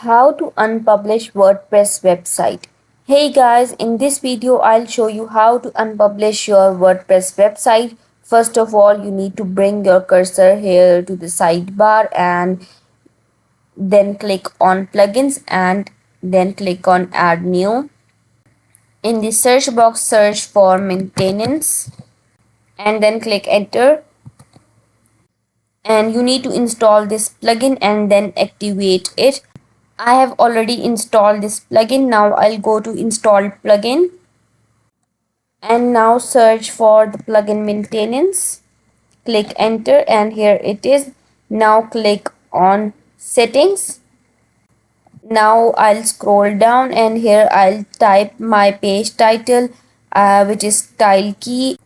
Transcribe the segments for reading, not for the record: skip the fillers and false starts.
How to unpublish WordPress website. Hey guys, in this video I'll show you how to unpublish your WordPress website. First of all, you need to bring your cursor here to the sidebar and then click on plugins and then click on add new. In the search box, search for maintenance and then click enter, and you need to install this plugin and then activate it. I have already installed this plugin. Now I'll go to install plugin and now search for the plugin maintenance. Click enter and here it is. Now click on settings. Now I'll scroll down and here I'll type my page title, which is style key,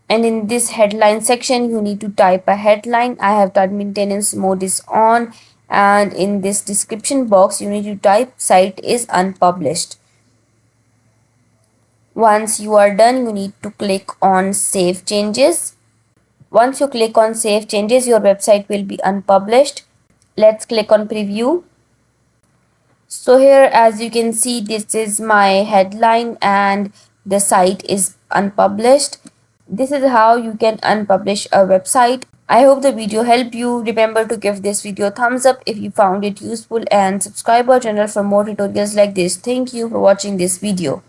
and in this headline section you need to type a headline. I have typed maintenance mode is on, and in this description box you need to type site is unpublished. Once you are done, you need to click on save changes. Once you click on save changes, your website will be unpublished. Let's click on preview. So here, as you can see, this is my headline and the site is unpublished. This is how you can unpublish a website. I hope the video helped you. Remember to give this video a thumbs up if you found it useful and subscribe our channel for more tutorials like this. Thank you for watching this video.